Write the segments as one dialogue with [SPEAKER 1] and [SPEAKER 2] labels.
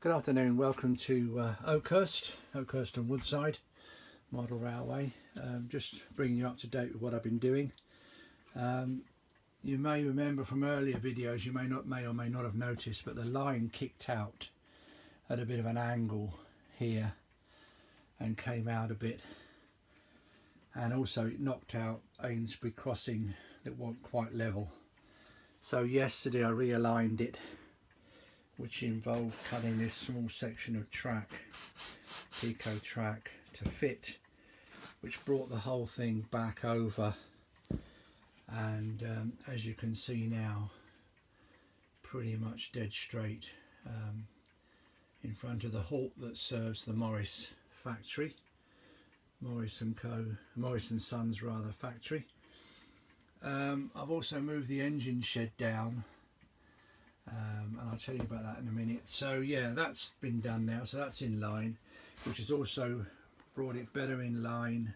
[SPEAKER 1] Good afternoon, welcome to Oakhurst and Woodside Model Railway. Just bringing you up to date with what I've been doing. You may remember from earlier videos, you may or may not have noticed, but the line kicked out at a bit of an angle here and came out a bit, and also it knocked out Amesbury crossing that wasn't quite level. So yesterday I realigned it, which involved cutting this small section of track, Pico track, to fit, which brought the whole thing back over, and as you can see now, pretty much dead straight in front of the halt that serves the Morris factory, Morris and Sons rather factory. I've also moved the engine shed down, and I'll tell you about that in a minute. So yeah, that's been done now, so that's in line, which has also brought it better in line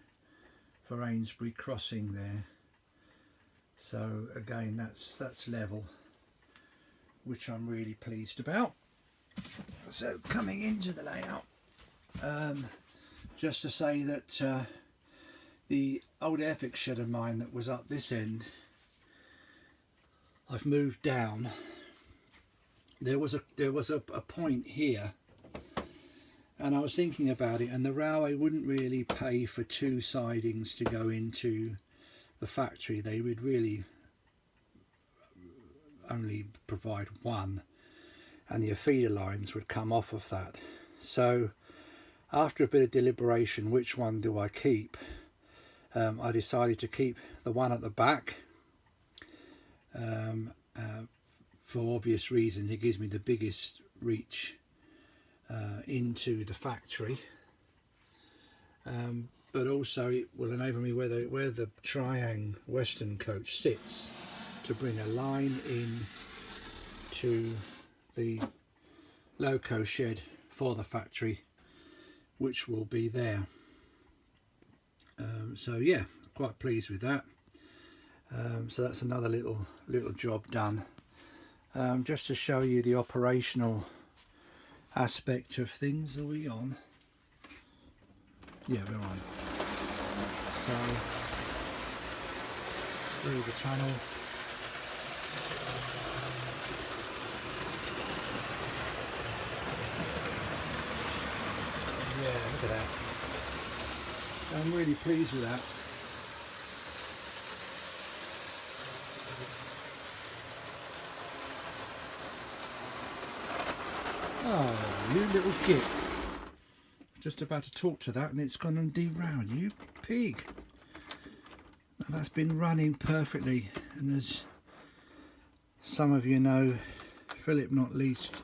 [SPEAKER 1] for Amesbury crossing there. So again, that's level, which I'm really pleased about. So coming into the layout, just to say that the old Airfix shed of mine that was up this end, I've moved down. There was a point here, and I was thinking about it, and the railway wouldn't really pay for two sidings to go into the factory. They would really only provide one, and the feeder lines would come off of that. So after a bit of deliberation, which one do I keep? I decided to keep the one at the back. For obvious reasons, it gives me the biggest reach into the factory, but also it will enable me where the Triang Western coach sits to bring a line in to the loco shed for the factory, which will be there. So yeah, quite pleased with that. So that's another little job done. Just to show you the operational aspect of things. Are we on? Yeah, we're on. So through the tunnel. Yeah, look at that. I'm really pleased with that. Oh, you little git. Just about to talk to that and it's gone and derailed, you pig. Now that's been running perfectly, and as some of you know, Philip not least,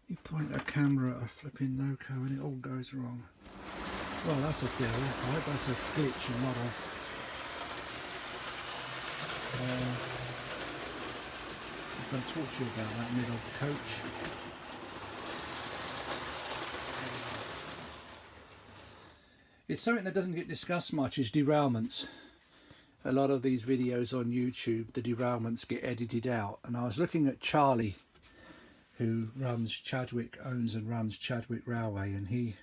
[SPEAKER 1] you point a camera at a flipping loco and it all goes wrong. Well, that's a deal. I hope that's a glitch and model. I'm going to talk to you about that middle coach. It's something that doesn't get discussed much, is derailments. A lot of these videos on YouTube, the derailments get edited out. And I was looking at Charlie, who owns and runs Chadwick Railway, and he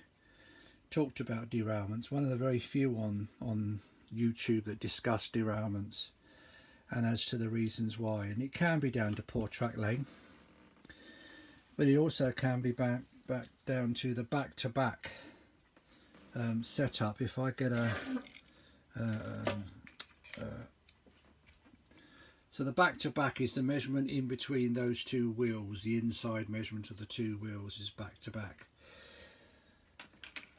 [SPEAKER 1] talked about derailments. One of the very few on YouTube that discuss derailments, and as to the reasons why. And it can be down to poor track laying, but it also can be back down to the back-to-back setup. If I get so the back-to-back is the measurement in between those two wheels. The inside measurement of the two wheels is back-to-back,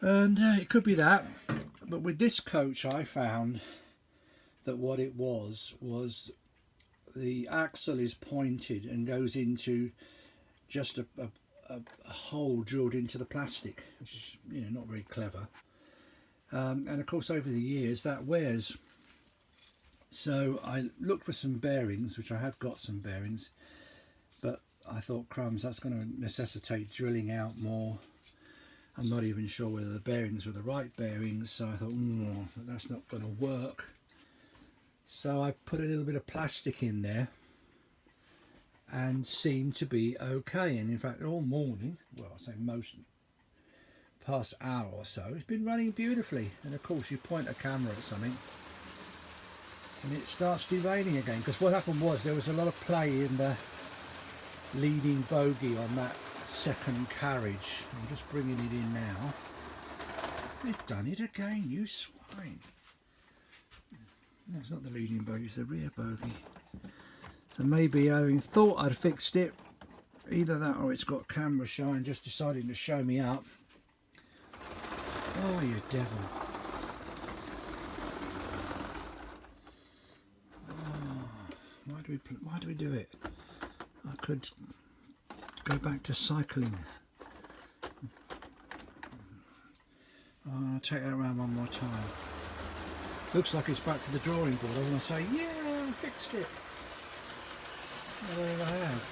[SPEAKER 1] and it could be that. But with this coach, I found that what it was the axle is pointed and goes into just a hole drilled into the plastic, which is, you know, not very clever. And of course over the years that wears. So I looked for some bearings, which I have got some bearings, but I thought, crumbs, that's going to necessitate drilling out more. I'm not even sure whether the bearings were the right bearings, so I thought, that's not going to work. So I put a little bit of plastic in there, and seemed to be okay. And in fact, all morning, well, I say most past hour or so, it's been running beautifully. And of course, you point a camera at something and it starts derailing again, because what happened was there was a lot of play in the leading bogey on that second carriage. I'm just bringing it in now. It's done it again, you swine. That's not the leading bogey, it's the rear bogey. So maybe having thought I'd fixed it, either that or it's got camera shy and just deciding to show me up. Oh, you devil. Why do we do it? I could go back to cycling. I'll take that around one more time. Looks like it's back to the drawing board. I want to say, yeah, I fixed it. Well, I have,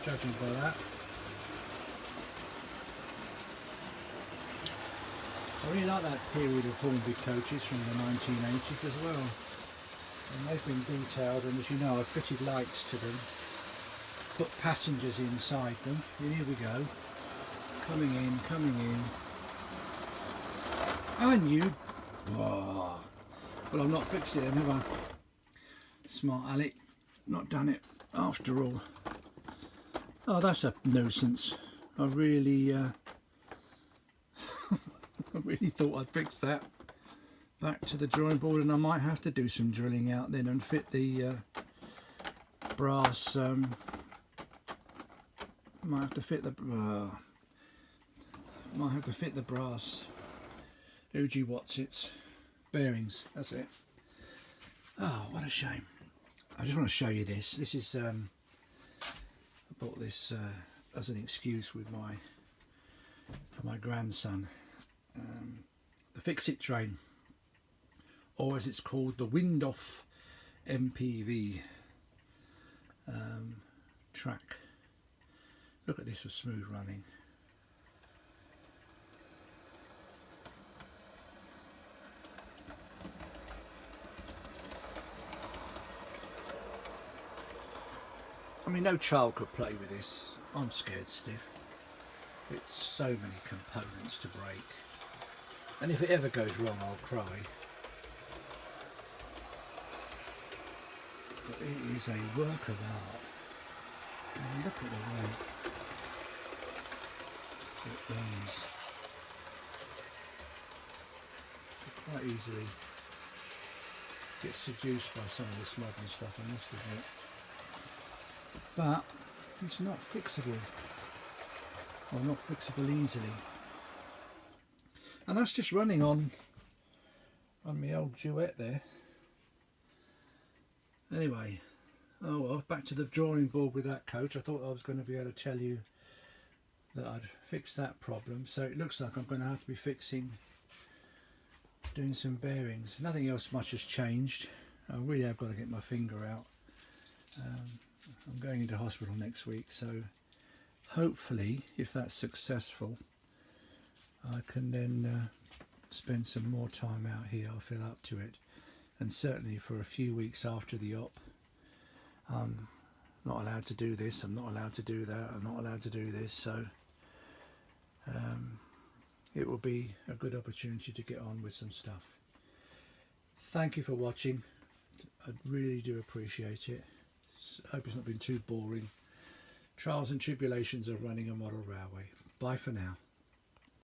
[SPEAKER 1] judging by that. I really like that period of Hornby coaches from the 1980s as well. And they've been detailed, and as you know, I've fitted lights to them, put passengers inside them. And here we go, coming in, coming in. And you, oh. Well, I've not fixed it then, have I? Smart Alec, not done it after all. Oh, that's a nuisance. I really I really thought I'd fix that. Back to the drawing board, and I might have to do some drilling out then and fit the brass. Might have to fit the brass Uji Watsits bearings. That's it. Oh, what a shame. I just want to show you this. This is I bought this as an excuse with for my grandson. The Fix-It train, or as it's called, the Wind-Off MPV track. Look at this for smooth running. I mean, no child could play with this. I'm scared stiff. It's so many components to break. And if it ever goes wrong, I'll cry. But it is a work of art. And look at the way it runs. You quite easily get seduced by some of this modern stuff, I must admit. But it's not fixable, or not fixable easily. And that's just running on my old duet there. Anyway, oh well, back to the drawing board with that coach. I thought I was going to be able to tell you that I'd fixed that problem. So it looks like I'm going to have to be doing some bearings. Nothing else much has changed. I really have got to get my finger out. I'm going into hospital next week, so hopefully, if that's successful, I can then spend some more time out here. I'll feel up to it, and certainly for a few weeks after the op, I'm not allowed to do this, I'm not allowed to do that, I'm not allowed to do this, so it will be a good opportunity to get on with some stuff. Thank you for watching. I really do appreciate it. I hope it's not been too boring. Trials and tribulations of running a model railway. Bye for now.